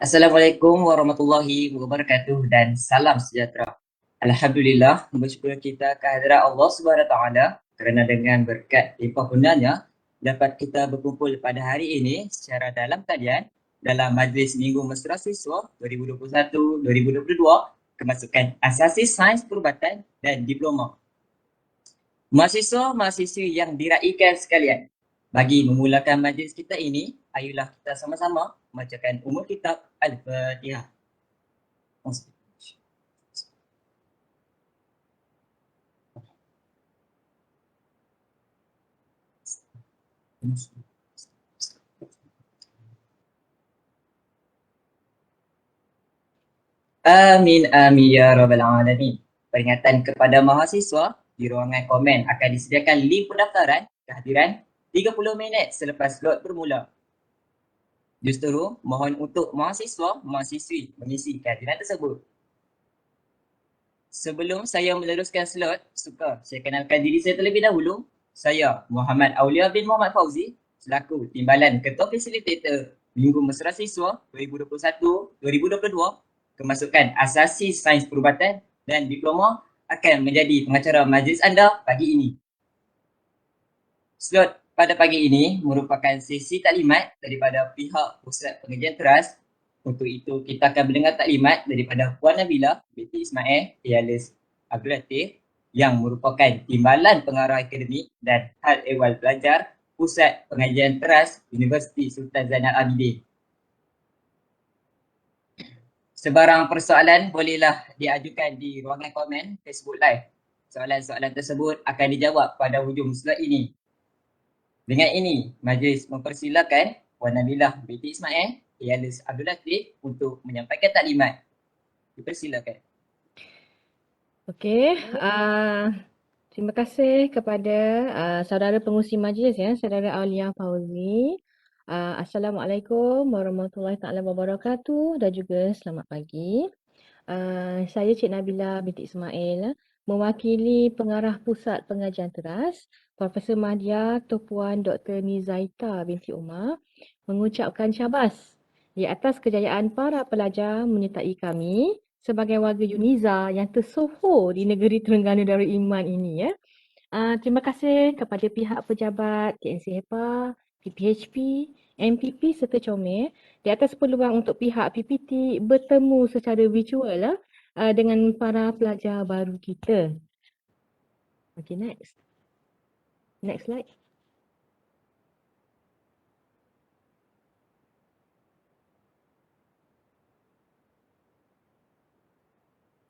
Assalamualaikum warahmatullahi wabarakatuh dan salam sejahtera. Alhamdulillah, bersyukur kita kehadirat Allah Subhanahu Wa Taala kerana dengan berkat limpah kurnianya dapat kita berkumpul pada hari ini secara dalam talian dalam Majlis Minggu Mesra Siswa 2021-2022 kemasukan Asasi Sains Perubatan dan Diploma. Mahasiswa-mahasiswi yang diraikan sekalian, bagi memulakan majlis kita ini, ayolah kita sama-sama membacakan umul kitab Al-Fatihah. Amin amin ya rabbal alamin. Peringatan kepada mahasiswa, di ruangan komen akan disediakan link pendaftaran kehadiran 30 minit selepas slot bermula. Justeru, mohon untuk mahasiswa-mahasiswi mengisi kehadiran tersebut. Sebelum saya meneruskan slot, suka saya kenalkan diri saya terlebih dahulu. Saya Muhammad Aulia bin Muhammad Fauzi selaku Timbalan Ketua Fasilitator Minggu Mesra Siswa 2021-2022 kemasukan Asasi Sains Perubatan dan Diploma akan menjadi pengacara majlis anda pagi ini. Slot pada pagi ini merupakan sesi taklimat daripada pihak Pusat Pengajian Teras. Untuk itu, kita akan mendengar taklimat daripada Puan Nabila binti Ismail alias Abdul Latif yang merupakan Timbalan Pengarah Akademik dan Hal Ehwal Pelajar Pusat Pengajian Teras Universiti Sultan Zainal Abidin. Sebarang persoalan bolehlah diajukan di ruangan komen Facebook Live. Soalan-soalan tersebut akan dijawab pada hujung slot ini. Dengan ini, majlis mempersilakan Puan Nabilah binti Ismail alias Abdul Latif untuk menyampaikan taklimat. Dipersilakan. Okey, terima kasih kepada saudara pengurusi majlis ya, saudara Aulia Fauzi. Assalamualaikum warahmatullahi taala wabarakatuh dan juga selamat pagi. Saya Cik Nabila binti Ismail, mewakili pengarah Pusat Pengajian Teras, Profesor Madya Tuan Dr. Nizaita binti Umar, mengucapkan syabas di atas kejayaan para pelajar menyertai kami sebagai warga UNIZA yang tersohor di negeri Terengganu Darul Iman ini ya. Terima kasih kepada pihak pejabat TNC HEPA, PPHP, MPP serta Comel di atas peluang untuk pihak PPT bertemu secara virtual dengan para pelajar baru kita. Okay, next. Next slide.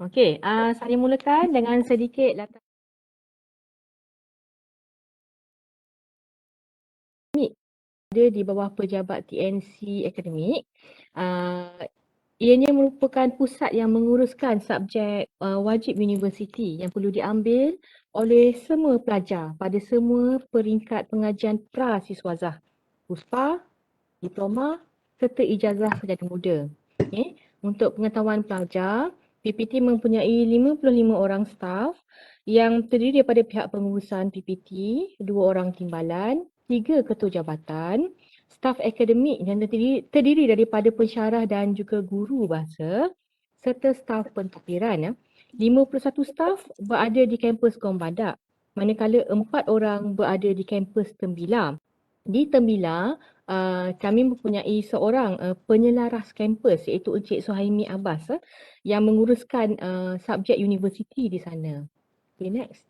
Okey, saya mulakan dengan sedikit latar ada di bawah pejabat TNC Akademik. Ianya merupakan pusat yang menguruskan subjek wajib universiti yang perlu diambil oleh semua pelajar pada semua peringkat pengajian pra-siswazah, PUSPA, diploma serta ijazah sarjana muda. Okay. Untuk pengetahuan pelajar, PPT mempunyai 55 orang staf yang terdiri daripada pihak pengurusan PPT, 2 orang timbalan, 3 ketua jabatan, staf akademik yang terdiri daripada pensyarah dan juga guru bahasa serta staf pentadbiran. 51 staf berada di kampus Gong Badak, manakala 4 orang berada di kampus Tembila. Di Tembila, kami mempunyai seorang penyelaras kampus iaitu Encik Suhaimi Abbas yang menguruskan subjek universiti di sana. Okay, next.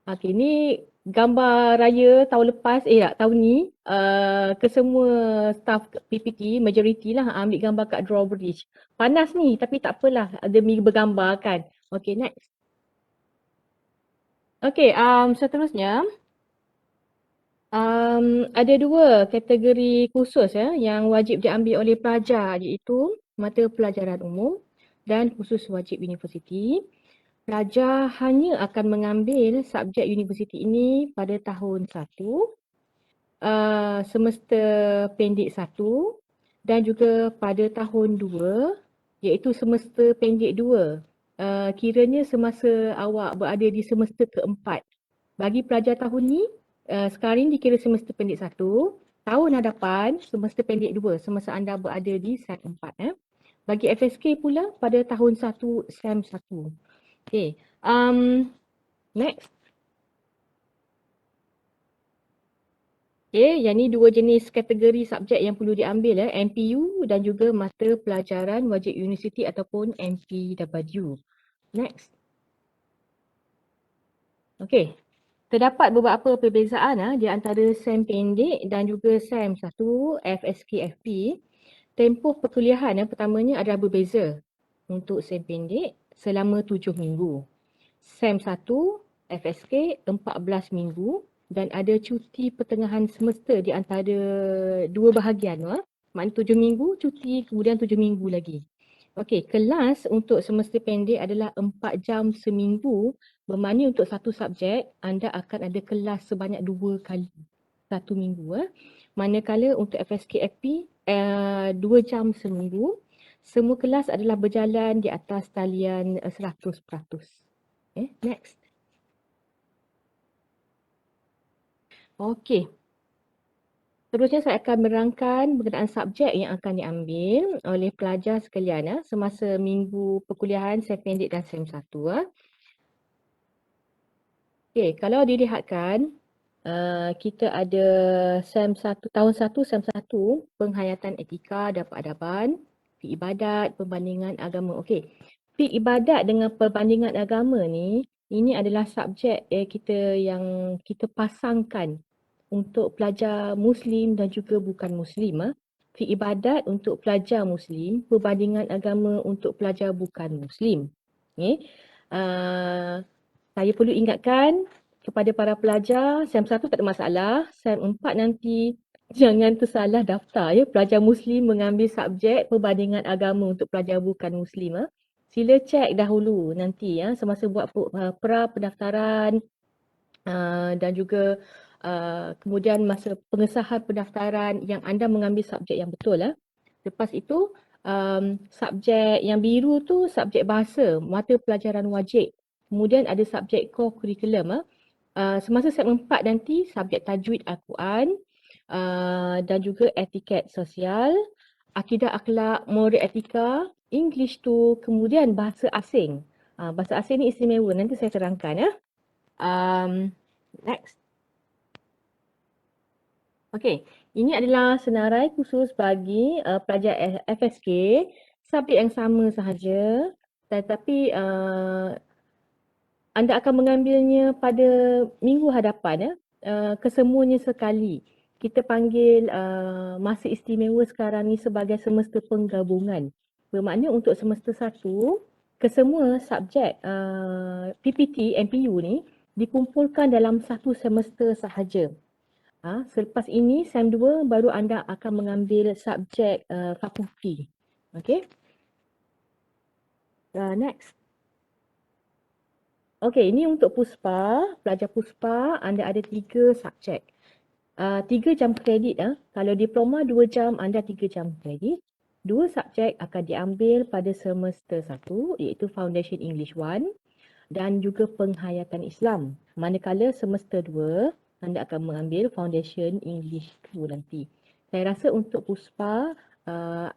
Okay, ni gambar raya tahun lepas, tahun ni kesemua staff PPT, majoriti lah ambil gambar kat drawbridge. Panas ni tapi tak apalah demi bergambar kan. Okay, next. Okay, seterusnya. Ada 2 kategori khusus ya yang wajib diambil oleh pelajar iaitu mata pelajaran umum dan khusus wajib universiti. Pelajar hanya akan mengambil subjek universiti ini pada tahun 1, semester pendek 1 dan juga pada tahun 2 iaitu semester pendek 2. Kiranya semasa awak berada di semester keempat. Bagi pelajar tahun ni, sekarang ni dikira semester pendek 1. tahun hadapan semester pendek 2 semasa anda berada di SEM 4. Bagi FSK pula pada tahun 1 SEM 1. Okay. Next. Okay, yang ni dua jenis kategori subjek yang perlu diambil MPU dan juga mata pelajaran wajib universiti ataupun MPW. Next. Okay. Terdapat beberapa perbezaan di antara SEM pendek dan juga SEM 1 FSK-FP. Tempoh perkuliahan pertamanya adalah berbeza. Untuk SEM pendek selama 7 minggu. SEM 1 FSK 14 minggu dan ada cuti pertengahan semester di antara dua bahagian. Maknanya 7 minggu cuti, kemudian 7 minggu lagi. Okey, kelas untuk semester pendek adalah 4 jam seminggu, bermakna untuk satu subjek anda akan ada kelas sebanyak 2 kali satu minggu. Manakala untuk FSK-FP 2 jam seminggu, semua kelas adalah berjalan di atas talian 100%. Next. Okey. Seterusnya saya akan merangkan berkenaan subjek yang akan diambil oleh pelajar sekalian semasa minggu perkuliahan SEM pendek dan SEM 1. Okey, kalau dilihatkan kita ada SEM 1 tahun 1 SEM 1 penghayatan etika dan peradaban, fiqh ibadat, perbandingan agama. Okey. Fiqh ibadat dengan perbandingan agama ni ini adalah subjek kita yang kita pasangkan untuk pelajar Muslim dan juga bukan Muslim. Fiqh ibadat untuk pelajar Muslim, perbandingan agama untuk pelajar bukan Muslim. Okay. Saya perlu ingatkan kepada para pelajar, SEM 1 tak ada masalah, SEM 4 nanti jangan tersalah daftar pelajar Muslim mengambil subjek perbandingan agama untuk pelajar bukan Muslim. Sila cek dahulu nanti semasa buat pra pendaftaran dan juga kemudian masa pengesahan pendaftaran yang anda mengambil subjek yang betul. Lepas itu subjek yang biru tu subjek bahasa, mata pelajaran wajib. Kemudian ada subjek core curriculum. Semasa SEM 4 nanti subjek tajwid Al-Quran dan juga etiket sosial, akidah akhlak, moral etika, English tu, kemudian bahasa asing. Bahasa asing ni istimewa, nanti saya terangkan. Next. Okey, ini adalah senarai khusus bagi pelajar FSK, subjek yang sama sahaja, tetapi anda akan mengambilnya pada minggu hadapan kesemuanya sekali. Kita panggil masa istimewa sekarang ni sebagai semester penggabungan. Bermakna untuk semester 1, kesemua subjek PPT, MPU ni dikumpulkan dalam satu semester sahaja. Selepas ini SEM 2 baru anda akan mengambil subjek fakulti. Okey. Next. Okey, ini untuk Puspa, pelajar Puspa anda ada 3 subjek. 3 jam kredit. Kalau diploma 2 jam, anda 3 jam kredit. 2 subjek akan diambil pada semester 1 iaitu Foundation English 1 dan juga penghayatan Islam. Manakala semester 2 anda akan mengambil Foundation English 2 nanti. Saya rasa untuk Puspa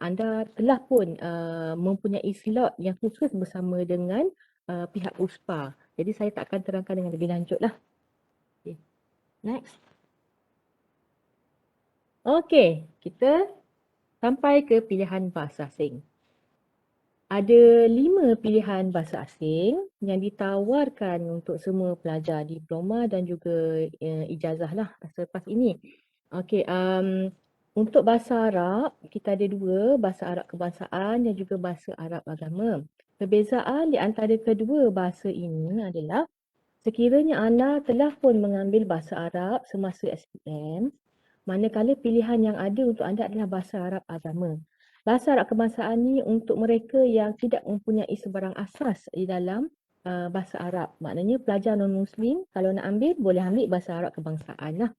anda telah pun mempunyai slot yang khusus bersama dengan pihak Puspa. Jadi saya tak akan terangkan dengan lebih lanjut lah. Okay. Next. Okey, kita sampai ke pilihan bahasa asing. Ada 5 pilihan bahasa asing yang ditawarkan untuk semua pelajar diploma dan juga ijazah lah selepas ini. Okey, untuk bahasa Arab, kita ada 2, bahasa Arab kebangsaan dan juga bahasa Arab agama. Perbezaan di antara kedua bahasa ini adalah sekiranya anda telah pun mengambil bahasa Arab semasa SPM, manakala pilihan yang ada untuk anda adalah bahasa Arab agama. Bahasa Arab kebangsaan ni untuk mereka yang tidak mempunyai sebarang asas di dalam bahasa Arab. Maknanya pelajar non-Muslim kalau nak ambil, boleh ambil bahasa Arab kebangsaan lah.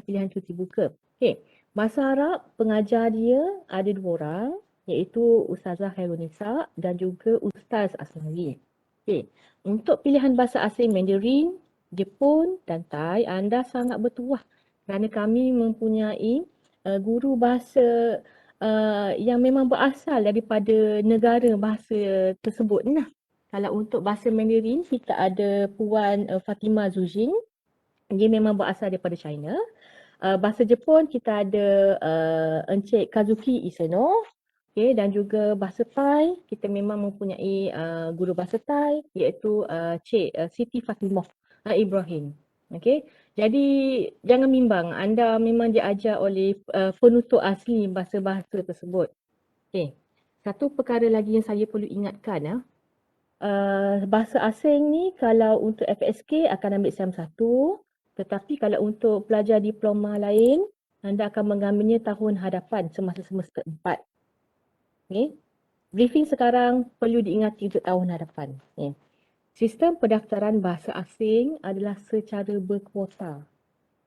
Pilihan cuti buka. Okay. Bahasa Arab, pengajar dia ada 2 orang, iaitu Ustazah Khairunisa dan juga Ustaz Asmawi. Okay. Untuk pilihan bahasa asing Mandarin, Jepun dan Thai, anda sangat bertuah kerana kami mempunyai guru bahasa yang memang berasal daripada negara bahasa tersebut lah. Kalau untuk bahasa Mandarin, kita ada Puan Fatimah Zujin. Dia memang berasal daripada China. Bahasa Jepun kita ada Encik Kazuki Iseno. Okay, dan juga bahasa Thai, kita memang mempunyai guru bahasa Thai iaitu Cik Siti Fatimah Ibrahim. Okay, jadi jangan bimbang, anda memang diajar oleh penutur asli bahasa-bahasa tersebut. Okay, satu perkara lagi yang saya perlu ingatkan, bahasa asing ni kalau untuk FSK akan ambil SEM1, tetapi kalau untuk pelajar diploma lain, anda akan mengambilnya tahun hadapan semasa semester 4. Okay. Briefing sekarang perlu diingati untuk tahun hadapan. Okay. Sistem pendaftaran bahasa asing adalah secara berkuota.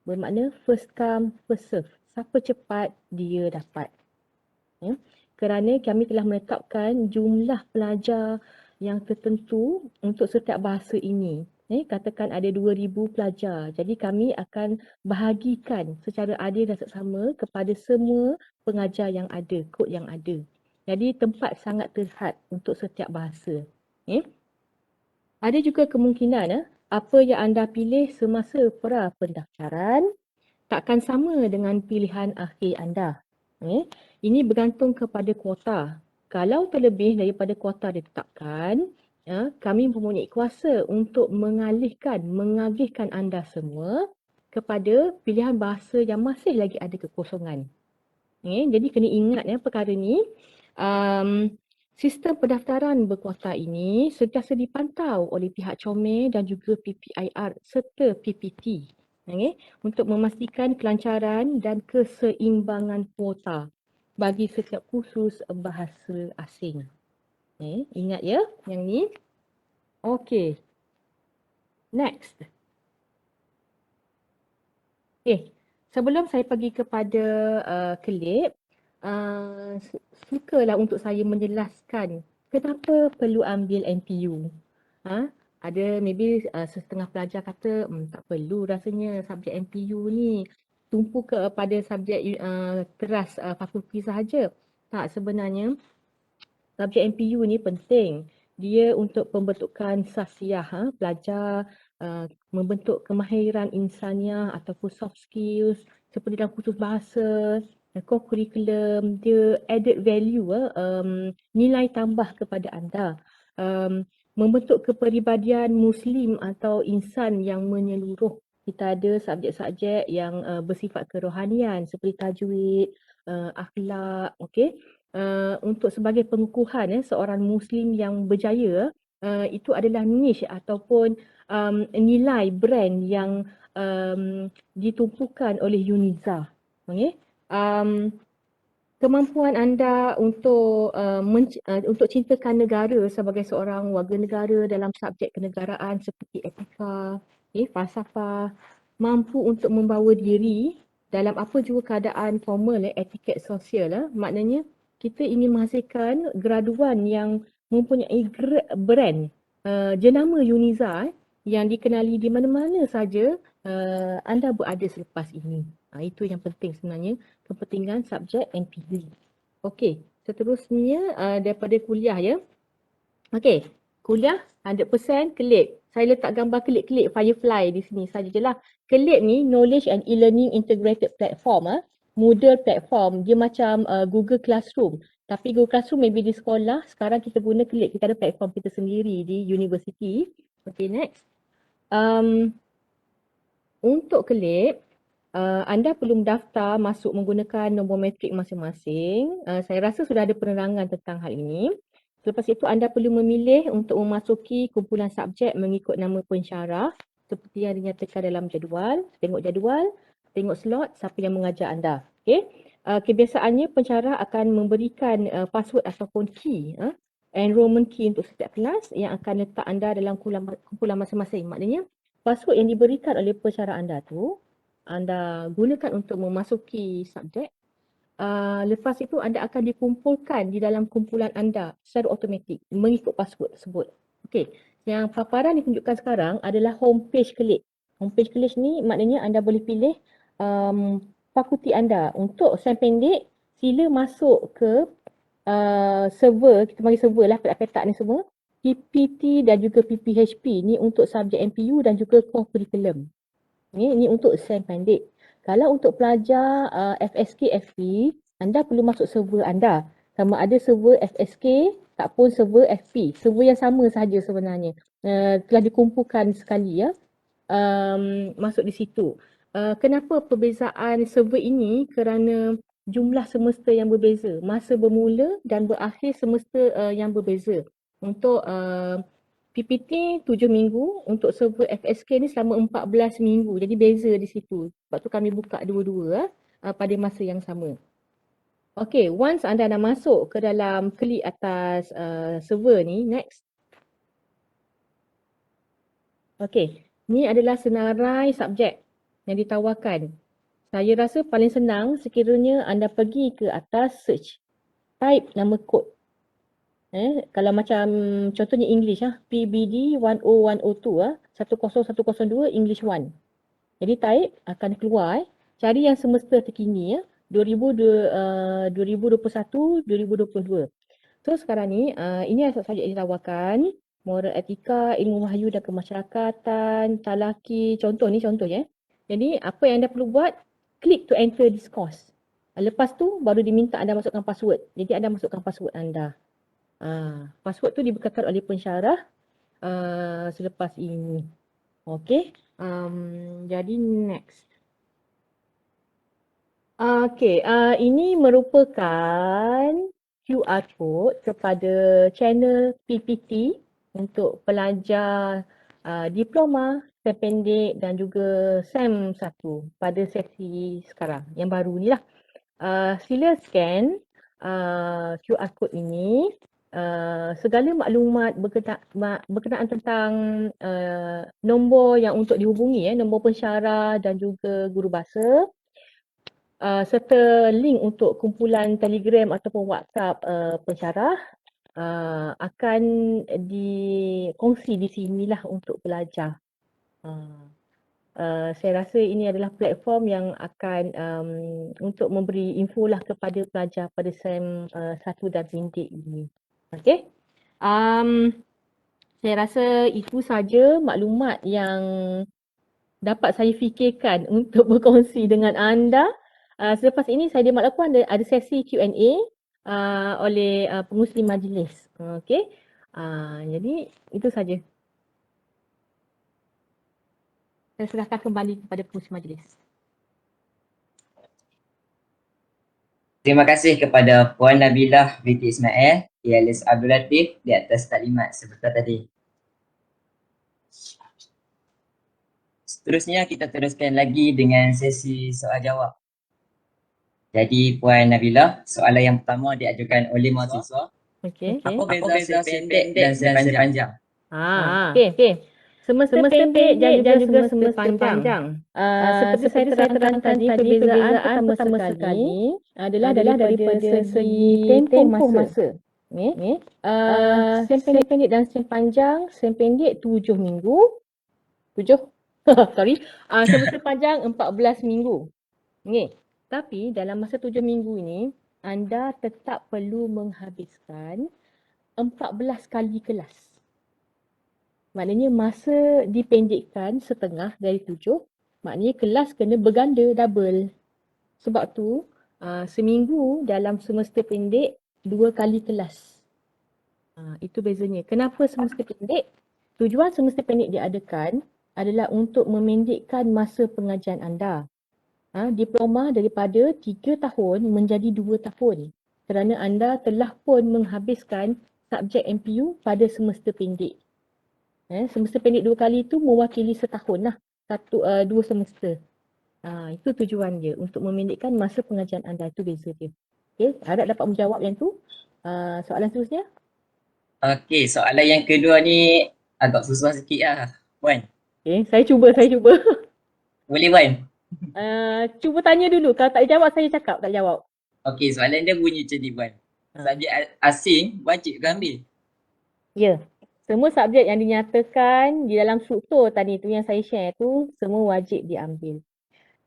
Bermakna first come, first serve. Siapa cepat, dia dapat. Okay. Kerana kami telah menetapkan jumlah pelajar yang tertentu untuk setiap bahasa ini. Katakan ada 2,000 pelajar. Jadi kami akan bahagikan secara adil dan seksama kepada semua pengajar yang ada, kod yang ada. Jadi tempat sangat terhad untuk setiap bahasa. Ada juga kemungkinan apa yang anda pilih semasa pra pendaftaran takkan sama dengan pilihan akhir anda. Ini bergantung kepada kuota. Kalau terlebih daripada kuota ditetapkan, kami mempunyai kuasa untuk mengalihkan anda semua kepada pilihan bahasa yang masih lagi ada kekosongan. Jadi kena ingat perkara ni. Sistem pendaftaran berkuota ini sentiasa dipantau oleh pihak Comel dan juga PPIR serta PPT untuk memastikan kelancaran dan keseimbangan kuota bagi setiap kursus bahasa asing. Ingat ya yang ni. Okey. Next. Sebelum saya pergi kepada klip, sukalah untuk saya menjelaskan kenapa perlu ambil NPU. Ada maybe setengah pelajar kata tak perlu rasanya subjek NPU ni, tumpu kepada subjek teras fakulti sahaja. Tak, sebenarnya subjek NPU ni penting. Dia untuk pembentukan sasiah pelajar, membentuk kemahiran insaniah ataupun soft skills seperti dalam kursus bahasa, co-curriculum, dia added value, nilai tambah kepada anda. Membentuk kepribadian Muslim atau insan yang menyeluruh. Kita ada subjek-subjek yang bersifat kerohanian seperti tajwid, akhlak, okey. Untuk sebagai pengukuhan seorang Muslim yang berjaya, itu adalah niche ataupun nilai brand yang ditumpukan oleh UNIZA. Okay? Kemampuan anda untuk cintakan negara sebagai seorang warga negara dalam subjek kenegaraan seperti etika, falsafah, mampu untuk membawa diri dalam apa juga keadaan formal, etiket sosial, maknanya kita ingin menghasilkan graduan yang mempunyai brand jenama UNIZA yang dikenali di mana-mana saja anda berada selepas ini. Itu yang penting sebenarnya, kepentingan subjek NPU. Okey, seterusnya daripada kuliah ya. Okey, kuliah 100% kelip. Saya letak gambar kelip-kelip Firefly di sini saja je lah. Kelip ni Knowledge and E-Learning Integrated Platform, Moodle platform. Dia macam Google Classroom. Tapi Google Classroom maybe di sekolah, sekarang kita guna kelip. Kita ada platform kita sendiri di university. Okay, next. Untuk kelip, anda perlu mendaftar masuk menggunakan nombor metrik masing-masing. Saya rasa sudah ada penerangan tentang hal ini. Selepas itu anda perlu memilih untuk memasuki kumpulan subjek mengikut nama pensyarah seperti yang dinyatakan dalam jadual. Tengok slot siapa yang mengajar anda. Okay? Kebiasaannya pensyarah akan memberikan password ataupun key, enrollment key untuk setiap kelas yang akan letak anda dalam kumpulan masing-masing. Maknanya password yang diberikan oleh pensyarah anda tu anda gunakan untuk memasuki subjek. Lepas itu anda akan dikumpulkan di dalam kumpulan anda secara automatik mengikut password tersebut. Okey, yang paparan ditunjukkan sekarang adalah homepage kelip. Homepage kelip ni maknanya anda boleh pilih fakulti anda. Untuk SEM pendek, sila masuk ke server, kita panggil server lah petak-petak ni semua. PPT dan juga PPHP ni untuk subjek MPU dan juga core curriculum. Ni untuk SEM pendek. Kalau untuk pelajar FSK, FP, anda perlu masuk server anda. Sama ada server FSK tak pun server FP. Server yang sama sahaja sebenarnya. Telah dikumpulkan sekali ya. Masuk di situ. Kenapa perbezaan server ini? Kerana jumlah semester yang berbeza. Masa bermula dan berakhir semester yang berbeza. Untuk PPT 7 minggu, untuk server FSK ni selama 14 minggu. Jadi beza di situ. Sebab tu kami buka dua-dua pada masa yang sama. Okay, once anda dah masuk ke dalam klik atas server ni, next. Okay, ni adalah senarai subjek yang ditawarkan. Saya rasa paling senang sekiranya anda pergi ke atas search. Type nama kod. Kalau macam contohnya English PBD 10102 10102 English 1. Jadi type akan keluar cari yang semester terkini 2021 2022. So sekarang ni ini adalah subjek yang ditawarkan, moral etika, ilmu wahyu dan kemasyarakatan, talaki, contohnya. Jadi apa yang anda perlu buat, klik to enter this course. Lepas tu baru diminta anda masukkan password. Jadi anda masukkan password anda. Password tu dibekalkan oleh pensyarah selepas ini. Okey. Jadi next. Okey, ini merupakan QR code kepada channel PPT untuk pelajar diploma, SEM pendek dan juga SEM 1 pada sesi sekarang yang baru ni lah. Sila scan QR code ini. Segala maklumat berkenaan tentang nombor yang untuk dihubungi, nombor pensyarah dan juga guru bahasa. Serta link untuk kumpulan Telegram ataupun WhatsApp pensyarah akan dikongsi di sinilah untuk pelajar. Saya rasa ini adalah platform yang akan untuk memberi info lah kepada pelajar pada SEM 1 dan pendek ini. Okey. Saya rasa itu saja maklumat yang dapat saya fikirkan untuk berkongsi dengan anda. Selepas ini saya dimaklumkan ada sesi Q&A oleh pengurusi majlis. Okey. Jadi itu saja. Saya serahkan kembali kepada pengurusi majlis. Terima kasih kepada Puan Nabilah binti Ismail, alias Abdul Latif di atas taklimat sebentar tadi. Seterusnya kita teruskan lagi dengan sesi soal jawab. Jadi Puan Nabilah, soalan yang pertama diajukan oleh mahasiswa. Okey. Apa beza SEM pendek dan SEM panjang? Okey. Semester pendek dan juga semester panjang. Seperti saya terangkan tadi, perbezaan pertama sekali adalah daripada segi tempoh masa. SEM pendek dan SEM panjang. SEM pendek 7 minggu. 7? Sorry. Semester panjang 14 minggu. Tapi dalam masa 7 minggu ini, anda tetap perlu menghabiskan 14 kali kelas. Maknanya masa dipendekkan setengah dari 7. Maknanya kelas kena berganda, double. Sebab tu seminggu dalam semester pendek 2 kali kelas. Itu bezanya. Kenapa semester pendek? Tujuan semester pendek diadakan adalah untuk memendekkan masa pengajian anda. Diploma daripada 3 tahun menjadi 2 tahun. Kerana anda telah pun menghabiskan subjek MPU pada semester pendek. Semester pendek 2 kali itu mewakili setahun lah. 2 semester. Itu tujuan dia untuk memendekkan masa pengajian anda. Itu beza dia. Okay, harap dapat menjawab yang tu. Soalan seterusnya. Okey, soalan yang kedua ni agak susah sikit lah, Puan. Okay, saya cuba. Boleh Puan? Cuba tanya dulu. Kalau tak jawab, saya cakap tak jawab. Okey, soalan dia bunyi macam ni Puan. Subjek asing wajib ke ambil? Ya. Semua subjek yang dinyatakan di dalam struktur tadi tu yang saya share tu semua wajib diambil.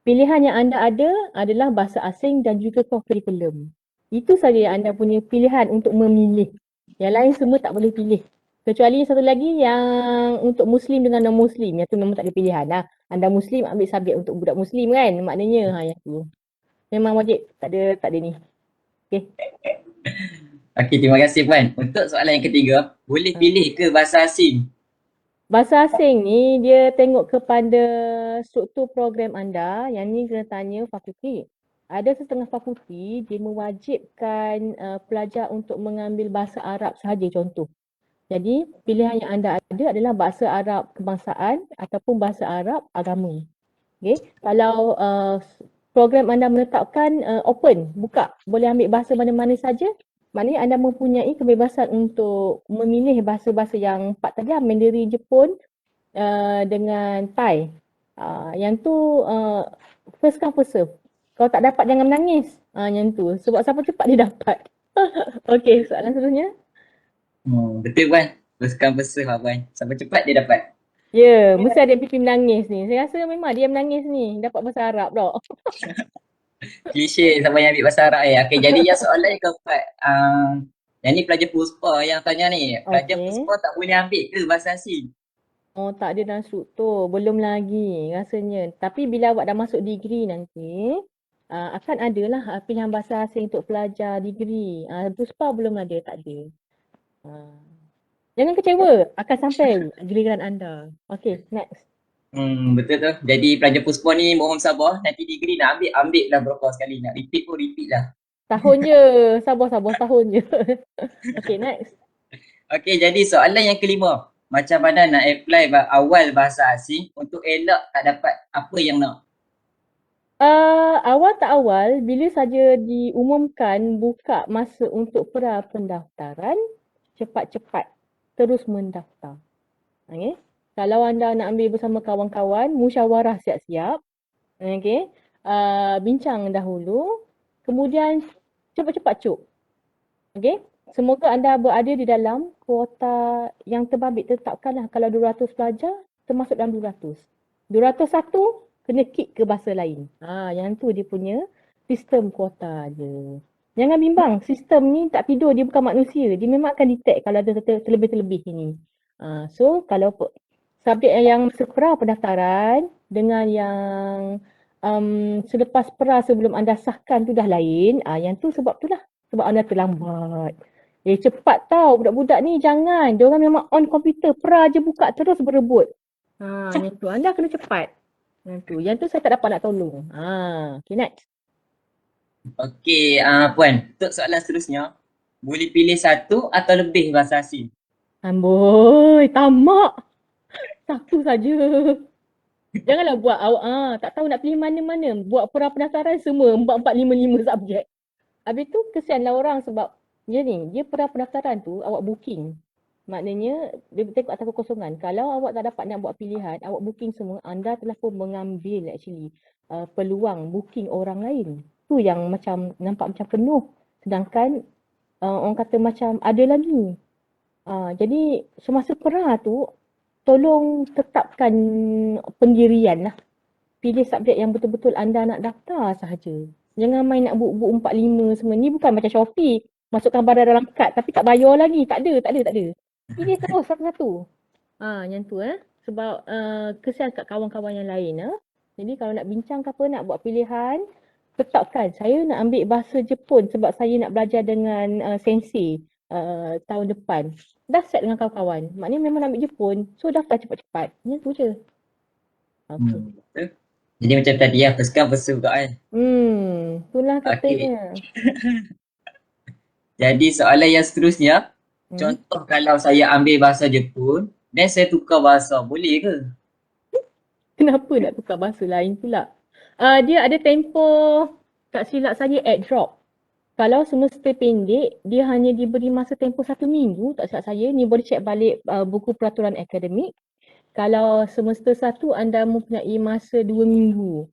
Pilihan yang anda ada adalah bahasa asing dan juga kurikulum. Itu saja yang anda punya pilihan untuk memilih. Yang lain semua tak boleh pilih. Kecuali satu lagi yang untuk Muslim dengan non-Muslim. Yang tu memang tak ada pilihan lah. Anda Muslim ambil subjek untuk budak Muslim kan. Maknanya yang tu. Memang wajib. Tak ada ni. Okay. Okey, terima kasih Puan. Untuk soalan yang ketiga, boleh pilih ke bahasa asing? Bahasa asing ni dia tengok kepada struktur program anda. Yang ni kena tanya fakulti. Ada setengah fakulti dia mewajibkan pelajar untuk mengambil bahasa Arab sahaja contoh. Jadi pilihan yang anda ada adalah bahasa Arab kebangsaan ataupun bahasa Arab agama. Okay. Kalau program anda menetapkan open, buka, boleh ambil bahasa mana-mana saja, maknanya anda mempunyai kebebasan untuk memilih bahasa-bahasa yang empat tadi lah, Mandarin, Jepun dengan Thai. Yang tu first come first serve. Kalau tak dapat jangan menangis. Yang tu. Sebab siapa cepat dia dapat. Okey, soalan seterusnya. Betul Puan. Teruskan besar Puan. Sampai cepat dia dapat. Ya, mesti ada yang pipi menangis ni. Saya rasa memang dia menangis ni. Dapat bahasa Arab tau. Klise sama yang ambil bahasa Arab Okey, jadi yang soalan yang keempat. Yang ni pelajar Puspa yang tanya ni. Pelajar Okey. Puspa tak boleh ambil ke bahasa asing? Oh, tak ada dalam struktur. Belum lagi rasanya. Tapi bila awak dah masuk degree nanti, akan adalah pilihan bahasa asing untuk pelajar degree. Puspa belum ada, tak ada. Ah. Jangan kecewa, akan sampai giliran anda. Okay, next. Betul tu. Jadi pelajar Puspa ni mohon sabar. Nanti degree nak ambil lah berapa sekali. Nak repeat pun repeat lah. Tahun je, sabar-sabar tahun je. Okay, next. Okey, jadi soalan yang kelima. Macam mana nak apply awal bahasa asing untuk elak tak dapat apa yang nak? Awal tak awal, bila saja diumumkan buka masa untuk pra pendaftaran, cepat-cepat terus mendaftar. Okay. Kalau anda nak ambil bersama kawan-kawan, musyawarah siap-siap. Okay. Bincang dahulu, kemudian cepat-cepat cuk. Okay. Semoga anda berada di dalam kuota yang terbabit. Tetapkanlah kalau 200 pelajar, termasuk dalam 200. 201, kena kick ke bahasa lain. Yang tu dia punya sistem kuota je. Jangan bimbang, sistem ni tak tidur, dia bukan manusia. Dia memang akan detect kalau ada terlebih-terlebih ini. So, kalau subjek yang pra pendaftaran dengan yang selepas pra sebelum anda sahkan tu dah lain, yang tu sebab tu lah. Sebab anda terlambat. Cepat tau budak-budak ni, jangan. Diorang memang on komputer, pra je buka terus berebut. Yang tu anda kena cepat. Yang tu saya tak dapat nak tolong. Okay, next. Okey, Puan. Untuk soalan seterusnya. Boleh pilih satu atau lebih bahasa asing? Amboi, tamak. Satu saja. Janganlah buat awak tak tahu nak pilih mana-mana. Buat pra pendaftaran semua 4, 4, 5, 5 subjek. Habis tu kesianlah orang sebab dia pra pendaftaran tu awak booking. Maknanya dia tengok atas kekosongan. Kalau awak tak dapat nak buat pilihan, awak booking semua, anda telah pun mengambil actually peluang booking orang lain. Tu yang macam nampak macam penuh. Sedangkan orang kata macam ada lagi. Jadi semasa pra tu, tolong tetapkan pendirian lah. Pilih subjek yang betul-betul anda nak daftar sahaja. Jangan main nak book 4, 5 semua. Ni bukan macam Shopee. Masukkan barang dalam kad tapi tak bayar lagi. Tak ada. Pilih terus satu-satu. Yang tu Sebab kesian kat kawan-kawan yang lain. Jadi kalau nak bincang ke apa, nak buat pilihan, tetapkan. Saya nak ambil bahasa Jepun sebab saya nak belajar dengan sensei tahun depan. Dah set dengan kawan-kawan. Maknanya memang nak ambil Jepun. So daftar cepat-cepat. Yang tu je. Okay. Betul. Jadi macam tadi ya, first come first serve kan. Itulah Okey. katanya. Jadi soalan yang seterusnya. Hmm. Contoh kalau saya ambil bahasa Jepun, dan saya tukar bahasa, boleh ke? Kenapa nak tukar bahasa lain pula? Dia ada tempoh, tak silap saya, drop. Kalau semester pendek, dia hanya diberi masa tempoh 1 minggu, tak silap saya. Ni boleh cek balik buku peraturan akademik. Kalau semester 1, anda mempunyai masa 2 minggu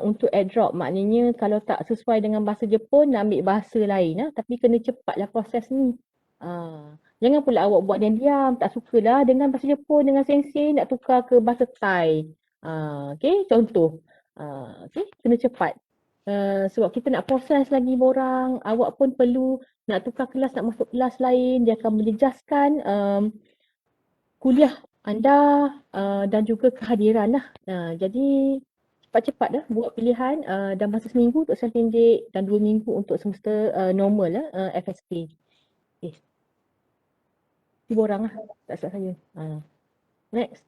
untuk drop. Maknanya kalau tak sesuai dengan bahasa Jepun, nak ambil bahasa lain. Tapi kena cepatlah proses ni. Jangan pula awak buat diam-diam, tak sukalah dengan bahasa Jepun, dengan sensei, nak tukar ke bahasa Thai. Okay, contoh. Okay, kena cepat. Sebab kita nak proses lagi borang, awak pun perlu nak tukar kelas, nak masuk kelas lain, dia akan menjejaskan kuliah anda dan juga kehadiran lah. Jadi cepat-cepat dah buat pilihan dan masa seminggu untuk self-pendik dan 2 minggu untuk semester normal lah, FSK. Okay, itu borang lah tak silap saya. Next.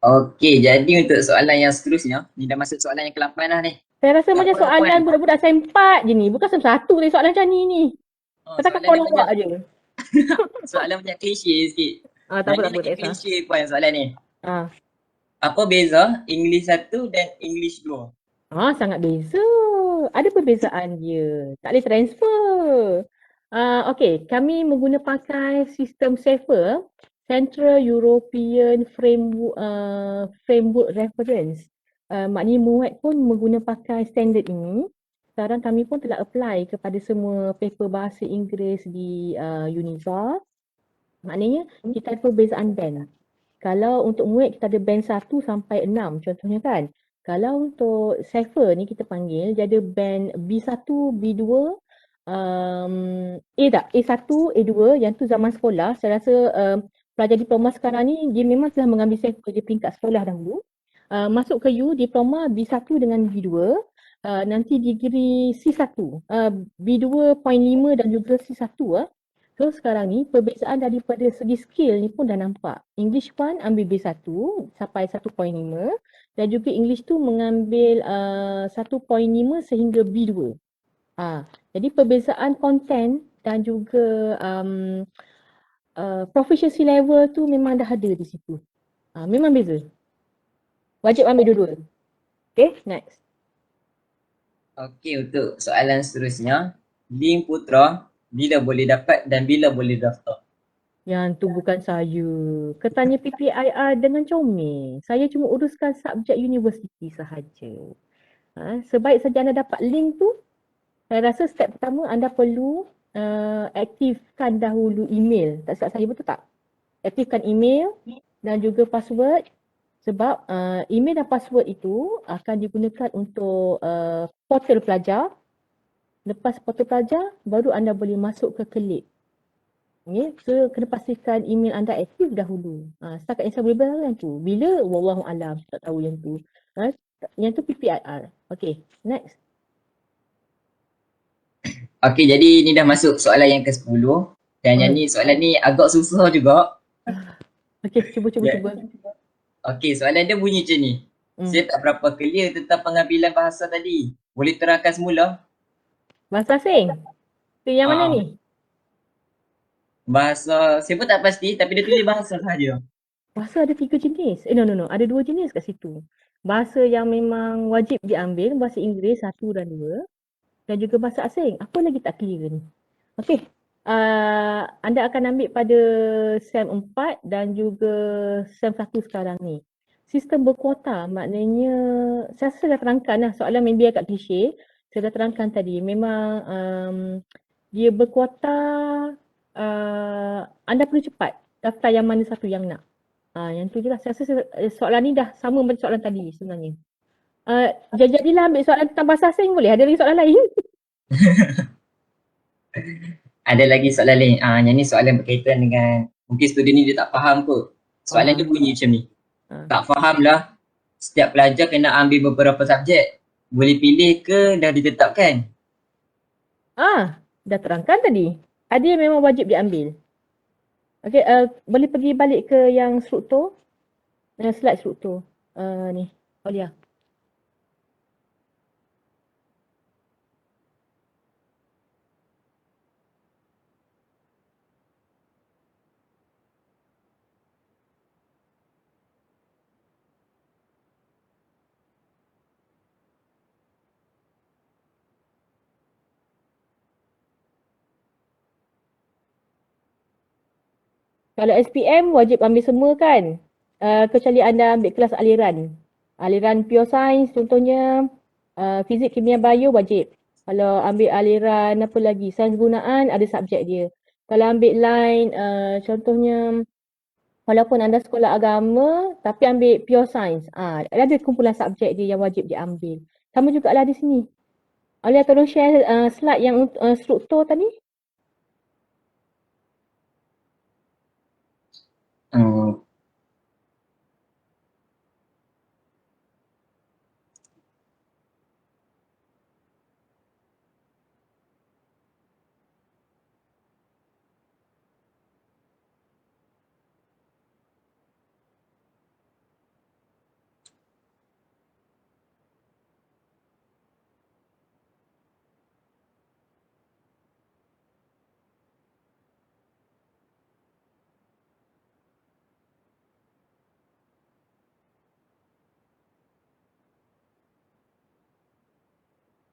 Okey, jadi untuk soalan yang seterusnya, ni dah masuk soalan yang ke-8 dah ni. Saya rasa macam Puan. soalan budak-budak SEM 4 je ni. Bukan SEM 1 tadi soalan macam ni. Katakan kau lawak je. Soalan macam klise sikit. Tak Yang apa, ni tak apa. lagi Tak kisah. klise Puan soalan ni. Ah. Apa beza English 1 dan English 2? Sangat beza. Ada perbezaan dia. Tak boleh transfer. Okay, kami mengguna pakai sistem SEFA, Central European Framework Reference. Maknanya MUAT pun mengguna pakai standard ini. Sekarang kami pun telah apply kepada semua paper bahasa Inggeris di Univa. Maknanya kita ada perbezaan band. Kalau untuk MUAT kita ada band 1 sampai 6 contohnya kan. Kalau untuk SEFA ni kita panggil, dia ada band B1, B2, A1, A2, yang tu zaman sekolah. Saya rasa pelajar diploma sekarang ni dia memang telah mengambil SEFA di peringkat sekolah dahulu. Masuk ke U, diploma B1 dengan B2, nanti degree C1, B2.5 dan juga C1. So sekarang ni perbezaan daripada segi skill ni pun dah nampak. English 1 ambil B1 sampai 1.5 dan juga English tu mengambil 1.5 sehingga B2. Jadi perbezaan konten dan juga proficiency level tu memang dah ada di situ. Memang beza. Wajib ambil dua-dua. Okay, next. Okey, untuk soalan seterusnya, link Putra bila boleh dapat dan bila boleh daftar? Yang tu bukan saya. Ketanya PPIR dengan comel. Saya cuma uruskan subjek universiti sahaja. Sebaik saja anda dapat link tu, saya rasa step pertama anda perlu aktifkan dahulu email. Tak silap saya, betul tak? Aktifkan email dan juga password. Sebab email dan password itu akan digunakan untuk portal pelajar. Lepas portal pelajar, baru anda boleh masuk ke kelip. Okay, so kena pastikan email anda aktif dahulu. Setakat yang saya boleh bilang yang tu. Bila? Wallahualam, tak tahu yang tu. Yang tu PPIR. Okay, next. Okey, jadi ni dah masuk soalan yang ke-10 dan yang ni soalan ni agak susah juga. Okay, cuba. Okey, soalan dia bunyi macam ni. Saya tak berapa clear tentang pengambilan bahasa tadi. Boleh terangkan semula? Bahasa asing? Tu yang mana ni? Bahasa, saya pun tak pasti tapi dia tulis bahasa sahaja. Bahasa ada 3 jenis. No. Ada 2 jenis kat situ. Bahasa yang memang wajib diambil, bahasa Inggeris 1 dan 2. Dan juga bahasa asing. Apa lagi tak clear ni? Okey. Anda akan ambil pada SEM 4 dan juga SEM 1 sekarang ni. Sistem berkuota maknanya, saya rasa dah terangkan lah, soalan maybe agak klise. Saya dah terangkan tadi, memang dia berkuota, anda perlu cepat daftar yang mana satu yang nak. Yang tu je lah. Saya rasa soalan ni dah sama macam soalan tadi sebenarnya. Jadilah ambil soalan tentang bahasa asing boleh? Ada lagi soalan lain? Ada lagi soalan lain. Yang ni soalan berkaitan dengan mungkin student ni dia tak faham kot. Soalan dia bunyi macam ni. Tak faham lah. Setiap pelajar kena ambil beberapa subjek. Boleh pilih ke dah ditetapkan? Dah terangkan tadi. Ada yang memang wajib diambil. Okey, boleh pergi balik ke yang struktur. Slide struktur. Ni, Aulia. Kalau SPM wajib ambil semua kan? Kecuali anda ambil kelas aliran. Aliran pure science contohnya, fizik, kimia, bio wajib. Kalau ambil aliran apa lagi, sains gunaan ada subjek dia. Kalau ambil line contohnya, walaupun anda sekolah agama tapi ambil pure science, ada kumpulan subjek dia yang wajib diambil. Sama jugalah di sini. Alia tolong share slide yang struktur tadi. Hmm,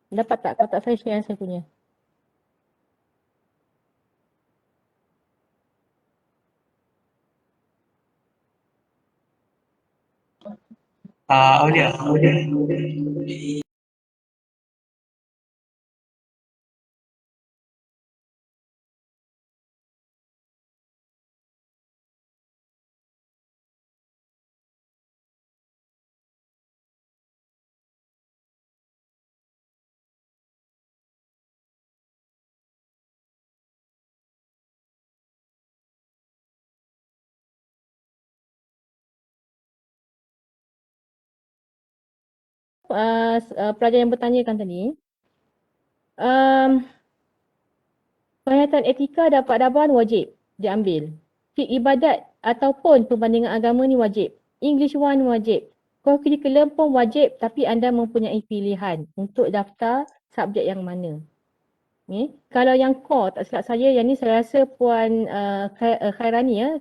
Dapat tak? Kalau tak saya share saya punya. Aulia. Pelajar yang bertanyakan tadi. Penghayatan etika dan peradaban wajib diambil. Fik ibadat ataupun perbandingan agama ni wajib. English 1 wajib. Core curriculum pun wajib tapi anda mempunyai pilihan untuk daftar subjek yang mana. Kalau yang core tak silap saya, yang ni saya rasa Puan Khairani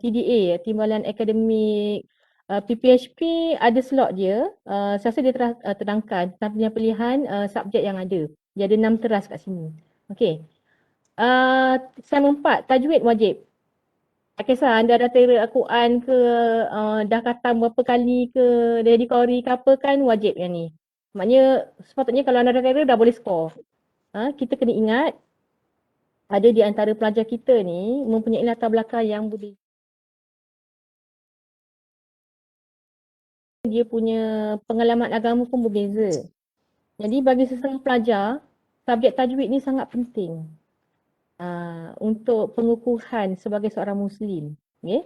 TDA, Timbalan Akademik PPHP ada slot dia. Saya rasa dia telah terangkan tentang pilihan subjek yang ada. Dia ada 6 teras kat sini. Okey. Assignment 4, tajwid wajib. Tak kisah anda dah tera Al-Quran ke, dah khatam berapa kali ke, dah jadi qari ke apa kan, wajib yang ni. Maknanya sepatutnya kalau anda dah tera dah boleh score. Kita kena ingat ada di antara pelajar kita ni mempunyai latar belakang yang berbeza. Dia punya pengalaman agama pun berbeza. Jadi bagi sesama pelajar, subjek tajwid ni sangat penting untuk pengukuhan sebagai seorang Muslim. Okay?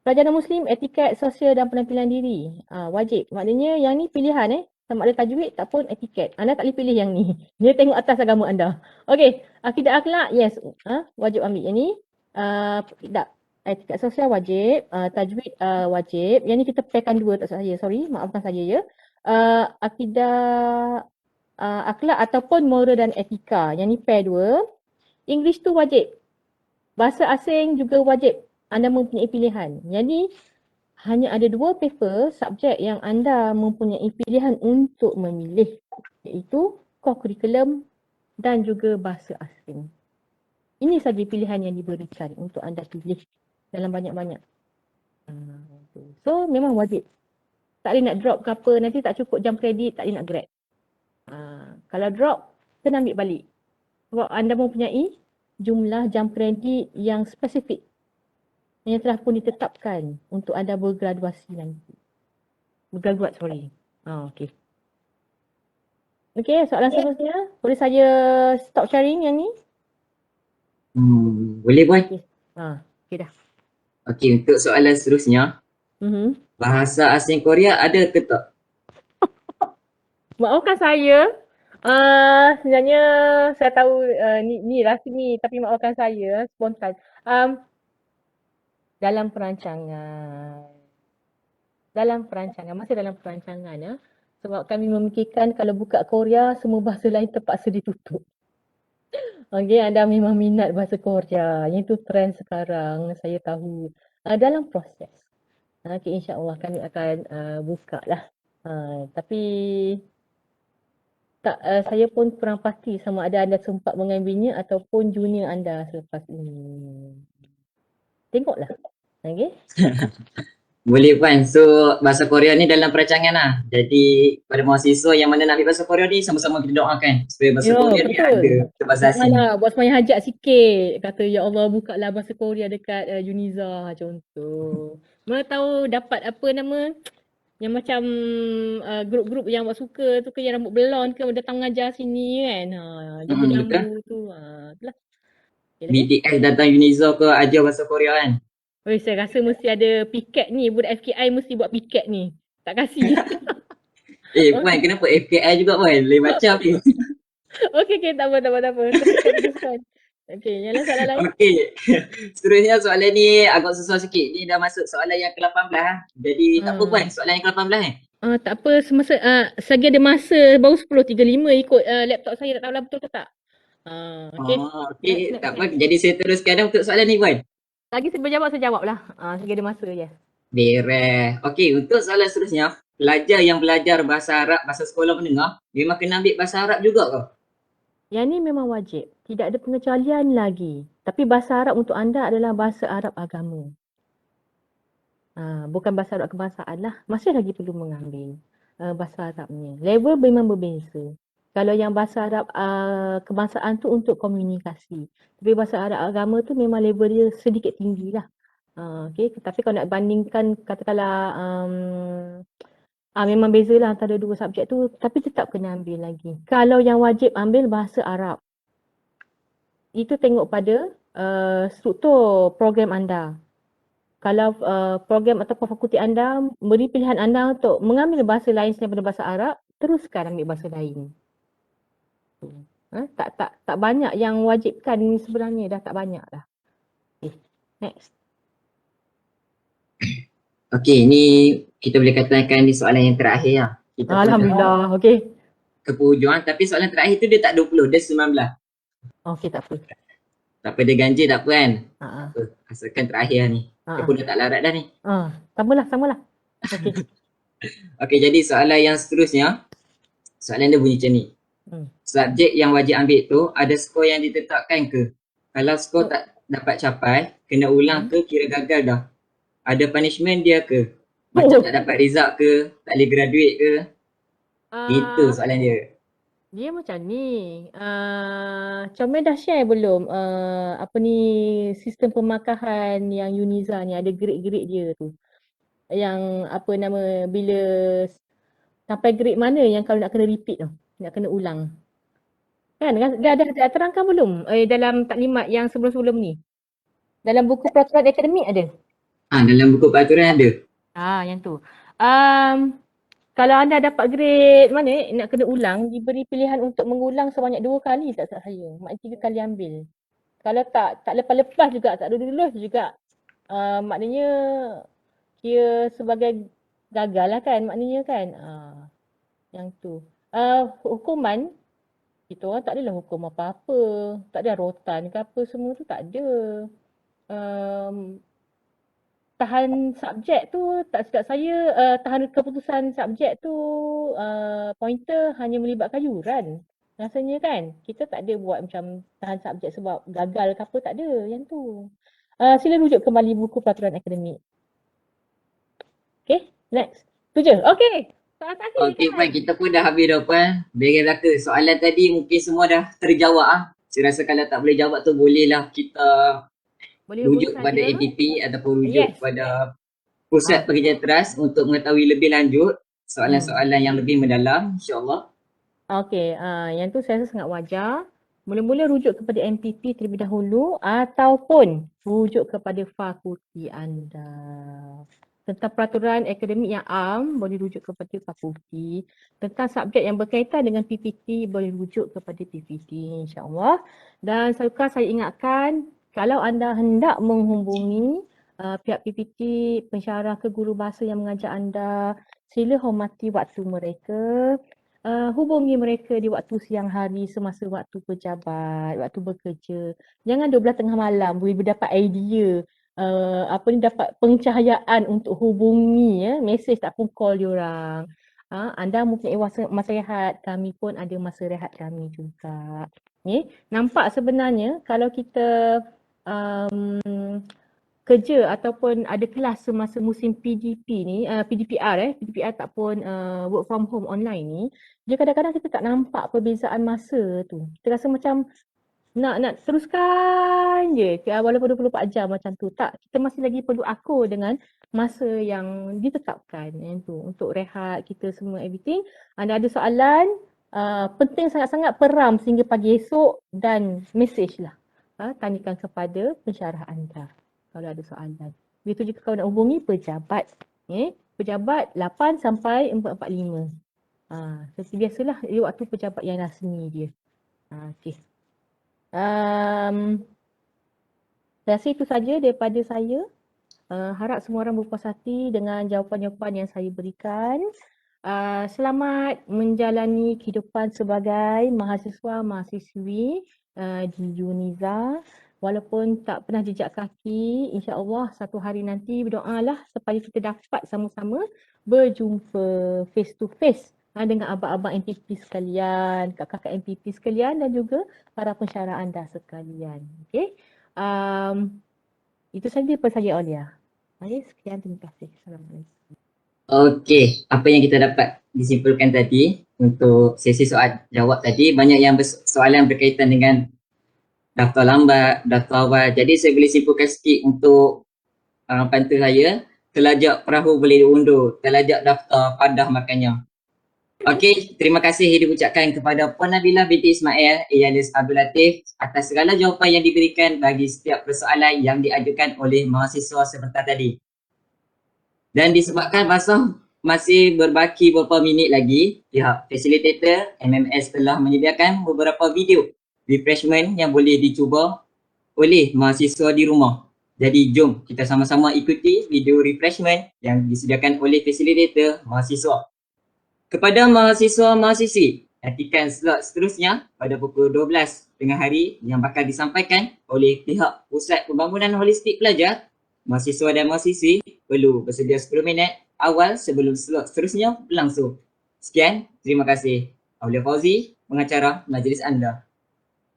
Pelajaran Muslim, etiket, sosial dan penampilan diri. Wajib. Maknanya yang ni pilihan sama ada tajwid tak pun etiket. Anda tak boleh pilih yang ni. Dia tengok atas agama anda. Okey, akidah akhlak, yes. Wajib ambil yang ni. Tak. Etiket sosial wajib. Tajwid wajib. Yang ni kita pairkan dua tak saya. Sorry, maafkan saya ya. Akidah akhlak ataupun moral dan etika. Yang ni pair dua. English tu wajib. Bahasa asing juga wajib. Anda mempunyai pilihan. Jadi, hanya ada 2 paper subjek yang anda mempunyai pilihan untuk memilih, iaitu core curriculum dan juga bahasa asing. Ini saja pilihan yang diberikan untuk anda pilih dalam banyak-banyak. So memang wajib. Tak boleh nak drop ke apa, nanti tak cukup jam kredit, tak boleh nak grad. Kalau drop, kena ambil balik. Sebab anda mempunyai jumlah jam kredit yang spesifik yang telah pun ditetapkan untuk anda bergraduasi nanti. Bergraduat, sorry. Okey. Okey, soalan seterusnya. Boleh saya stop sharing yang ni? Boleh Puan. Okey dah. Okey, untuk soalan seterusnya. Bahasa asing Korea ada ke tak? Maafkan saya. Sebenarnya saya tahu ni lah sini, tapi maafkan saya spontan. Dalam perancangan. Masih dalam perancangan ya. Sebab kami memikirkan kalau buka Korea, semua bahasa lain terpaksa ditutup. Okey, anda memang minat bahasa Korea. Yang itu trend sekarang, saya tahu. Dalam proses. Okey, insya-Allah kami akan buka lah. Tapi tak, saya pun kurang pasti sama ada anda sempat mengambilnya ataupun junior anda selepas ini. Tengoklah. Okey? Boleh Puan. So bahasa Korea ni dalam perancangan lah. Jadi pada mahasiswa yang mana nak ambil bahasa Korea ni, sama-sama kita doakan supaya bahasa Korea ni ada bahasa asing. Janganlah buat semayang hajat sikit. Kata ya Allah bukalah bahasa Korea dekat Uniza contoh. Mana tahu dapat apa nama Yang macam grup-grup yang buat suka tu ke, yang rambut blond ke datang mengajar sini kan. Dia Betul. berlambu tu. Itulah. Okay, lagi? BTS datang Unizo ke ajar bahasa Korea kan. Oi, saya rasa mesti ada piket ni. Budak FKI mesti buat piket ni. Tak kasih. Puan, Okey. kenapa FKI juga Puan? Lain macam ni. Okey, okey. Tak apa, tak apa, tak apa. Teruskan, teruskan. Okey, yang lain soalan lain? Okey. Seterusnya soalan ni agak susah sikit. Ni dah masuk soalan yang ke-18 lah. Jadi tak apa Puan, Hmm. soalan yang ke-18 eh. Tak apa, semasa selagi ada masa baru 10.35 ikut laptop saya, tak tahulah betul ke tak. Okey. Oh, Next, okey. next, Tak apa. next. Jadi saya teruskan dah untuk soalan ni Puan. Lagi saya jawab lah. Selagi ada masa je. Beres. Okey, untuk soalan seterusnya, pelajar yang belajar bahasa Arab, bahasa sekolah menengah, memang kena ambil bahasa Arab juga ke? Yang ni memang wajib. Tidak ada pengecualian lagi. Tapi bahasa Arab untuk anda adalah bahasa Arab agama. Bukan bahasa Arab kebangsaan lah. Masih lagi perlu mengambil bahasa Arabnya. Level memang berbeza. Kalau yang bahasa Arab kebangsaan tu untuk komunikasi. Tapi bahasa Arab agama tu memang level dia sedikit tinggi lah. Okay. Tapi kalau nak bandingkan katakanlah memang bezalah antara dua subjek tu, tapi tetap kena ambil lagi. Kalau yang wajib ambil bahasa Arab, itu tengok pada struktur program anda. Kalau program atau fakulti anda beri pilihan anda untuk mengambil bahasa lain selain bahasa Arab, teruskan ambil bahasa lain. Tak banyak yang wajibkan sebenarnya, dah tak banyak dah. Okay, next. Okey, ni kita boleh katakan ni soalan yang terakhir lah. Kita pun dah Alhamdulillah, okey. ke penghujung, tapi soalan terakhir tu dia tak 20, dia 19. Okey, tak apa. Tak apa, dia ganjil tak apa kan? Ha Tak apa, asalkan terakhir lah ni. Dia pun dah tak larat dah ni. Samalah. Okey. Okey, jadi soalan yang seterusnya, soalan dia bunyi macam ni. Subjek yang wajib ambil tu ada skor yang ditetapkan ke? Kalau skor tak dapat capai, kena ulang ke kira gagal dah? Ada punishment dia ke? Macam tak dapat result ke? Tak boleh graduate ke? Itu soalan dia. Dia macam ni. Comel dah share belum apa ni, sistem pemakahan yang Uniza ni ada grade-grade dia tu. Yang apa nama, bila sampai grade mana yang kalau nak kena repeat tu, nak kena ulang. Kan? Dah terangkan belum dalam taklimat yang sebelum-sebelum ni? Dalam buku peraturan akademik ada. Dalam buku peraturan ada. Yang tu. Kalau anda dapat grade mana nak kena ulang, diberi pilihan untuk mengulang sebanyak 2 kali tak salah saya. Maknanya 3 kali ambil. Kalau tak lepas-lepas juga, tak lulus juga. Maknanya kira sebagai gagal lah kan, maknanya kan. Yang tu. Hukuman, kita orang tak adalah hukum apa-apa. Tak ada rotan ke apa semua tu, tak ada. Tahan subjek tu, tak silap saya, tahan keputusan subjek tu pointer hanya melibatkan yuran. Rasanya kan, kita tak ada buat macam tahan subjek sebab gagal ke apa, tak ada yang tu. Sila rujuk kembali buku peraturan akademik. Okay, next. Tu je. Okay. Soalan terakhir Okey kan? Puan, kita pun dah habis dah Puan. Beres belaka. Soalan tadi mungkin semua dah terjawab ah. Saya rasa kalau tak boleh jawab tu bolehlah kita Boleh hubungi rujuk kepada saya. APP ataupun rujuk Yes. kepada Pusat Pengajian Teras untuk mengetahui lebih lanjut soalan-soalan yang lebih mendalam, insya-Allah. Okey, yang tu saya rasa sangat wajar. Mula-mula rujuk kepada MPP terlebih dahulu ataupun rujuk kepada fakulti anda. Tentang peraturan akademik yang am, boleh rujuk kepada fakulti. Tentang subjek yang berkaitan dengan PPT, boleh rujuk kepada PPT, insya-Allah. Dan saya ingatkan, kalau anda hendak menghubungi pihak PPT, pensyarah ke guru bahasa yang mengajar anda, sila hormati waktu mereka. Hubungi mereka di waktu siang hari semasa waktu pejabat, waktu bekerja. Jangan 12 tengah malam boleh dapat idea, dapat pencahayaan untuk hubungi mesej tak pun call diorang. Anda mempunyai masa rehat, kami pun ada masa rehat kami juga. Nampak sebenarnya kalau kita kerja ataupun ada kelas semasa musim PDP ni, PDPR tak pun work from home online ni, dia kadang-kadang kita tak nampak perbezaan masa tu. Kita rasa macam nak teruskan je walaupun 24 jam macam tu. Tak, kita masih lagi perlu akur dengan masa yang ditetapkan yang tu untuk rehat kita semua everything. Anda ada soalan, penting sangat-sangat peram sehingga pagi esok dan mesej lah. Tanyakan kepada pensyarah anda kalau ada soalan. Begitu juga kalau nak hubungi pejabat. Pejabat 8 sampai 4:45. Seperti biasalah dia waktu pejabat yang rasmi dia. Okey. Rasa itu saja daripada saya. Harap semua orang berpuas hati dengan jawapan-jawapan yang saya berikan. Selamat menjalani kehidupan sebagai mahasiswa-mahasiswi di Uniza. Walaupun tak pernah jejak kaki, insya-Allah satu hari nanti berdoalah supaya kita dapat sama-sama berjumpa face to face dengan abang-abang MPP sekalian, kakak-kakak MPP sekalian dan juga para pensyarah anda sekalian. Okey. Itu saja daripada saya, Aulia. Okey, sekian, terima kasih. Assalamualaikum. Okey, apa yang kita dapat disimpulkan tadi untuk sesi soal jawab tadi, banyak yang soalan berkaitan dengan daftar lambat, daftar awal. Jadi saya boleh simpulkan sikit untuk pantul saya. Telajak perahu boleh diundur, telajak daftar padah makannya. Okey, terima kasih diucapkan kepada Puan Nabilah binti Ismail alias Abdul Latif atas segala jawapan yang diberikan bagi setiap persoalan yang diajukan oleh mahasiswa sebentar tadi. Dan disebabkan masa masih berbaki beberapa minit lagi, pihak facilitator MMS telah menyediakan beberapa video refreshment yang boleh dicuba oleh mahasiswa di rumah. Jadi jom kita sama-sama ikuti video refreshment yang disediakan oleh facilitator mahasiswa. Kepada mahasiswa-mahasiswi, nantikan slot seterusnya pada pukul 12 tengah hari yang bakal disampaikan oleh pihak Pusat Pembangunan Holistik Pelajar. Mahasiswa dan mahasiswi perlu bersedia 10 minit awal sebelum slot seterusnya berlangsung. Sekian, terima kasih. Aulia Fauzi, pengacara majlis anda.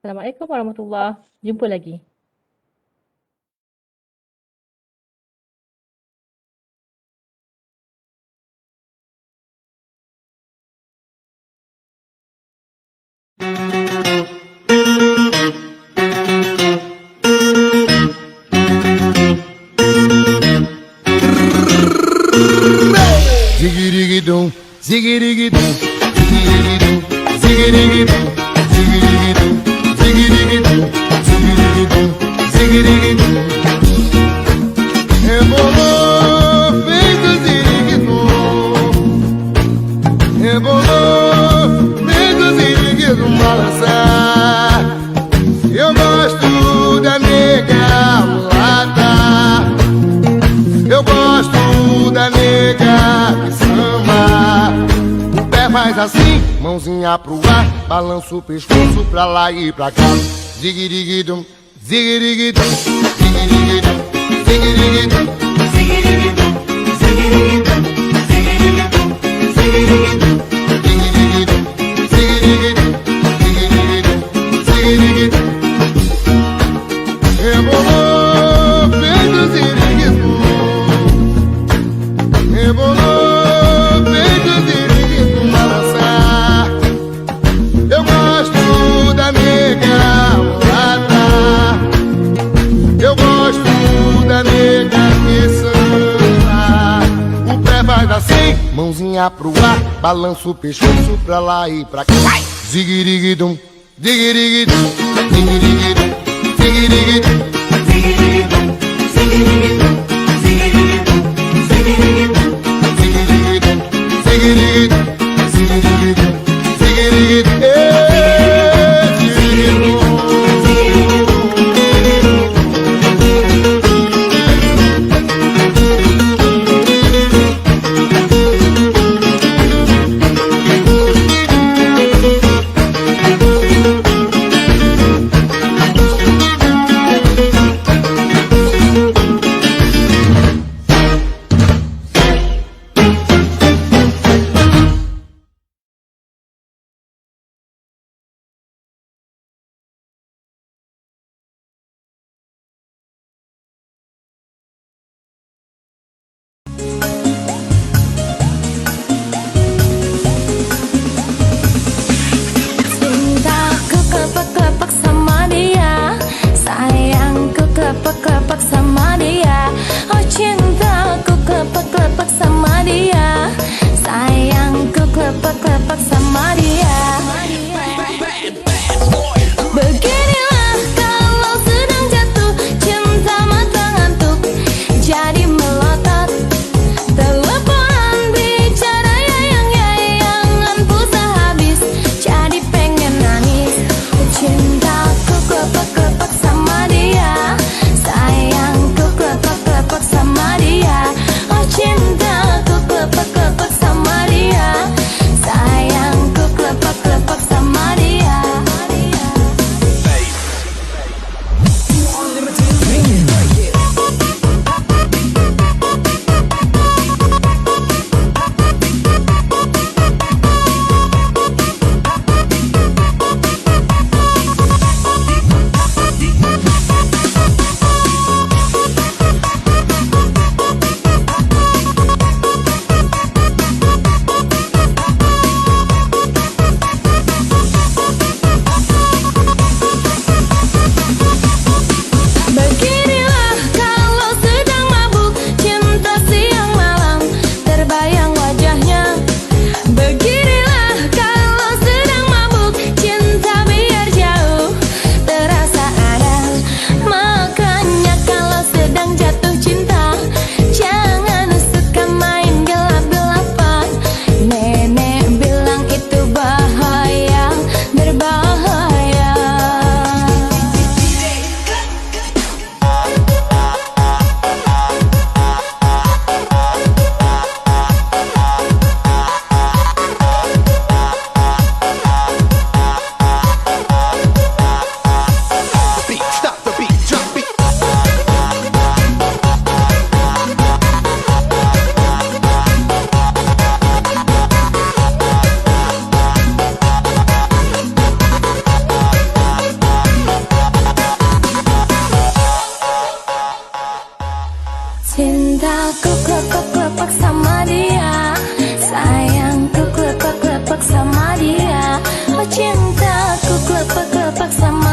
Assalamualaikum warahmatullahi wabarakatuh. Jumpa lagi. Ziggy-diggy-doo, ziggy-diggy-doo, ziggy-diggy-doo, ziggy-diggy-doo, ziggy-diggy-doo, ziggy-diggy-doo, ziggy-diggy-doo, ziggy-diggy-doo. Rebolou, fez o ziriguidum. Rebolou, fez o ziriguidum balançar. Eu gosto da nega mulata. Eu gosto da nega que samba. O pé faz assim, mãozinha pro ar, balança o pescoço pra lá e pra cá. Ziggy-diggy-dum, ziggy-diggy-dum, ziggy-diggy-dum, ziggy-diggy-dum, ziggy-diggy-dum, ziggy-diggy-dum, ziggy-diggy-dum, ziggy-diggy-dum, ziggy-diggy-dum, ziggy-diggy-dum, ziggy-diggy-dum, ziggy-diggy-dum. Rebolou, fez o ziriguidum. Rebolou, fez o ziriguidum balançar. Eu gosto da nega mulata. Eu gosto da nega que samba. O pé faz assim, mãozinha pro ar, balança o pescoço pra lá e pra cá. Ziggy-diggy-dum, ziggy-diggy-dum, ziggy-diggy-dum, ziggy-diggy-dum, ziggy-diggy-dum, ziggy-diggy-dum, ziggy-diggy-dum, ziggy-diggy-dum, ziggy-diggy-dum, ziggy-diggy-dum, ziggy-diggy-dum, ziggy-diggy-dum. Cintaku kelepak-kelepak sama dia, sayangku kelepak-kelepak sama dia. Oh cintaku kelepak-kelepak sama